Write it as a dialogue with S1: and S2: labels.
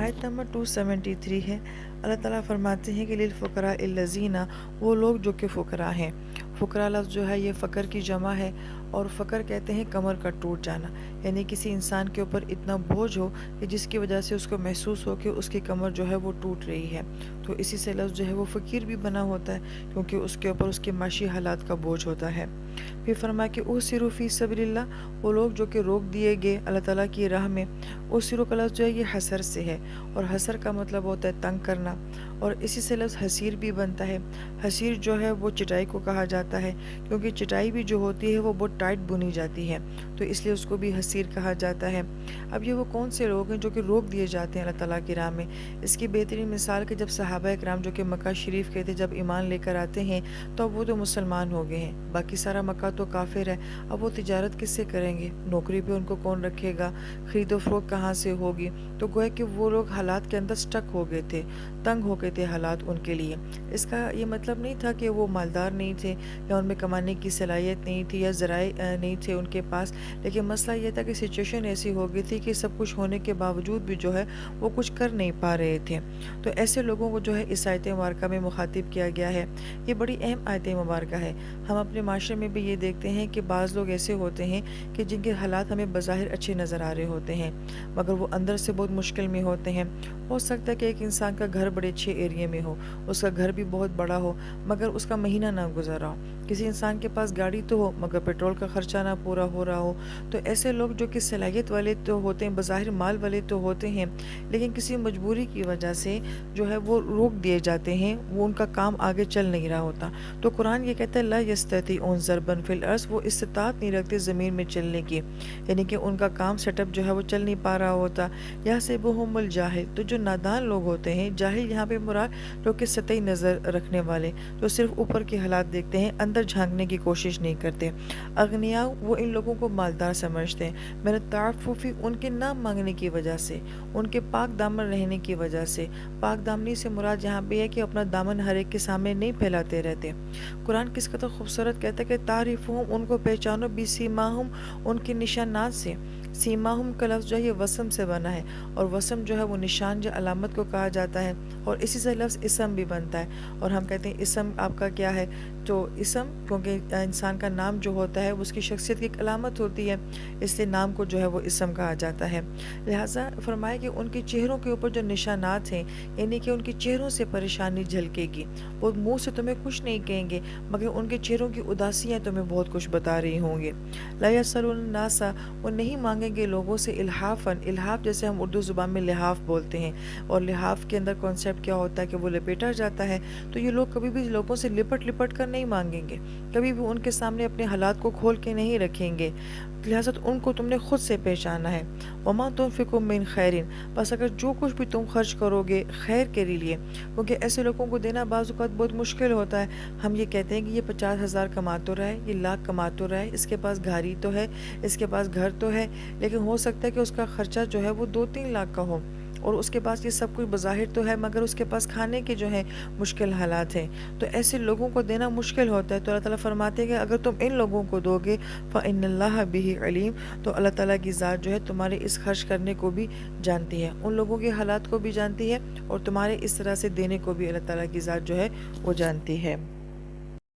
S1: آیت نمبر 273 ہے۔ اللہ تعالیٰ فرماتے ہیں کہ للفقراء الذین، وہ لوگ جو کہ فقراء ہیں۔ فقراء لفظ جو ہے یہ فقر کی جمع ہے، اور فقر کہتے ہیں کمر کا ٹوٹ جانا، یعنی کسی انسان کے اوپر اتنا بوجھ ہو کہ جس کی وجہ سے اس کو محسوس ہو کہ اس کی کمر جو ہے وہ ٹوٹ رہی ہے، تو اسی سے لفظ جو ہے وہ فقیر بھی بنا ہوتا ہے، کیونکہ اس کے اوپر اس کے معاشی حالات کا بوجھ ہوتا ہے۔ پھر فرمایا کہ احصروا فی سبیل اللہ، وہ لوگ جو کہ روک دیے گئے اللہ تعالیٰ کی راہ میں۔ احصروا کا لفظ جو ہے یہ حسر سے ہے، اور حسر کا مطلب ہوتا ہے تنگ کرنا، اور اسی سے لفظ حسیر بھی بنتا ہے۔ حسیر جو ہے وہ چٹائی کو کہا جاتا ہے، کیونکہ چٹائی بھی جو ہوتی ہے وہ بہت ٹائٹ بنی جاتی ہے، تو اس لیے اس کو بھی حسیر کہا جاتا ہے۔ اب یہ وہ کون سے لوگ ہیں جو کہ روک دیے جاتے ہیں اللہ تعالیٰ کی راہ میں؟ اس کی بہترین مثال کہ جب صحابہ اکرام جو کہ مکہ شریف کے تھے، جب ایمان لے کر آتے ہیں تو اب وہ تو مسلمان ہو گئے ہیں، باقی سارا مکہ تو کافر ہے، اب وہ تجارت کس سے کریں گے؟ نوکری پہ ان کو کون رکھے گا؟ خرید و فروخت کہاں سے ہوگی؟ تو گویا کہ وہ لوگ حالات کے اندر سٹک ہو گئے تھے، تنگ ہو گئے تھے حالات ان کے لیے۔ اس کا یہ مطلب نہیں تھا کہ وہ مالدار نہیں تھے، یا ان میں کمانے کی صلاحیت نہیں تھی، یا ذرائع نہیں تھے ان کے پاس، لیکن مسئلہ یہ تھا کہ سچویشن ایسی ہو گئی تھی کہ سب کچھ ہونے کے باوجود بھی جو ہے وہ کچھ کر نہیں پا رہے تھے۔ تو ایسے لوگوں کو جو ہے اس آیت مبارکہ میں مخاطب کیا گیا ہے۔ یہ بڑی اہم آیت مبارکہ ہے۔ ہم اپنے معاشرے میں بھی یہ دیکھتے ہیں کہ بعض لوگ ایسے ہوتے ہیں کہ جن کے حالات ہمیں بظاہر اچھے نظر آ رہے ہوتے ہیں، مگر وہ اندر سے بہت مشکل میں ہوتے ہیں۔ ہو سکتا ہے کہ ایک انسان کا گھر بڑے اچھے ایریے میں ہو، اس کا گھر بھی بہت بڑا ہو، مگر اس کا مہینہ نہ گزرا ہو۔ کسی انسان کے پاس گاڑی تو ہو، مگر پیٹرول کا خرچہ نہ پورا ہو رہا ہو۔ تو ایسے لوگ جو کہ صلاحیت والے تو ہوتے ہیں، بظاہر مال والے تو ہوتے ہیں، لیکن کسی مجبوری کی وجہ سے جو ہے وہ روک دیے جاتے ہیں، وہ ان کا کام آگے چل نہیں رہا ہوتا۔ تو قرآن یہ کہتا ہے لا یستطیعون ضربا فی الارض، وہ استطاعت نہیں رکھتے زمین میں چلنے کی، یعنی کہ ان کا کام سیٹ اپ جو ہے وہ چل نہیں پا رہا ہوتا۔ یحسبهم الجاہل، تو جو نادان لوگ ہوتے ہیں، جاہل یہاں پہ مراد جو کہ سطحی نظر رکھنے والے، جو صرف اوپر کے حالات دیکھتے ہیں، اندر جھانکنے کی کوشش نہیں کرتے۔ اغنیاء، وہ ان لوگوں کو مالدار سمجھتے ہیں، من التعفف، ان کے نہ مانگنے کی وجہ سے، ان کے پاک دامن رہنے کی وجہ سے۔ پاک دامنی سے مراد یہاں پہ ہے کہ اپنا دامن ہر ایک کے سامنے نہیں پھیلاتے رہتے۔ قرآن کس قدر خوبصورت کہتا ہے کہ تعریفہم، ان کو پہچانو، بسیماہم، ان کے نشانات سے۔ سیماہم کا لفظ جو ہے یہ وسم سے بنا ہے، اور وسم جو ہے وہ نشان جو علامت کو کہا جاتا ہے، اور اسی سے لفظ اسم بھی بنتا ہے۔ اور ہم کہتے ہیں اسم آپ کا کیا ہے؟ تو اسم کیونکہ انسان کا نام جو ہوتا ہے وہ اس کی شخصیت کی ایک علامت ہوتی ہے، اس لیے نام کو جو ہے وہ اسم کہا جاتا ہے۔ لہٰذا فرمایا کہ ان کے چہروں کے اوپر جو نشانات ہیں، یعنی کہ ان کے چہروں سے پریشانی جھلکے گی۔ وہ منہ سے تمہیں کچھ نہیں کہیں گے، مگر ان کے چہروں کی اداسیاں تمہیں بہت کچھ بتا رہی ہوں گے۔ لا یسألون الناس، وہ نہیں مانگیں گے لوگوں سے الحافاً، الحاف جیسے ہم اردو زبان میں لحاف بولتے ہیں، اور لحاف کے اندر کانسیپٹ کیا ہوتا ہے کہ وہ لپیٹا جاتا ہے، تو یہ لوگ کبھی بھی لوگوں سے لپٹ لپٹ کر نہیں مانگیں گے، کبھی بھی ان کے سامنے اپنے حالات کو کھول کے نہیں رکھیں گے، لہٰذا ان کو تم نے خود سے پہچانا ہے۔ وما تنفقوا من خیر، بس اگر جو کچھ بھی تم خرچ کرو گے خیر کے لیے، کیونکہ ایسے لوگوں کو دینا بعض اوقات بہت مشکل ہوتا ہے۔ ہم یہ کہتے ہیں کہ یہ 50,000 کما تو رہا ہے، یہ لاکھ کما تو رہا ہے، اس کے پاس گاڑی تو ہے، اس کے پاس گھر تو ہے، لیکن ہو سکتا ہے کہ اس کا خرچہ جو ہے وہ 2-3 لاکھ کا ہو، اور اس کے پاس یہ سب کچھ بظاہر تو ہے، مگر اس کے پاس کھانے کے جو ہیں مشکل حالات ہیں۔ تو ایسے لوگوں کو دینا مشکل ہوتا ہے، تو اللہ تعالیٰ فرماتے ہیں کہ اگر تم ان لوگوں کو دو گے فَإِنَّ اللَّهَ بِهِ عَلِيمٌ، تو اللہ تعالیٰ کی ذات جو ہے تمہارے اس خرچ کرنے کو بھی جانتی ہے، ان لوگوں کے حالات کو بھی جانتی ہے، اور تمہارے اس طرح سے دینے کو بھی اللہ تعالیٰ کی ذات جو ہے وہ جانتی ہے۔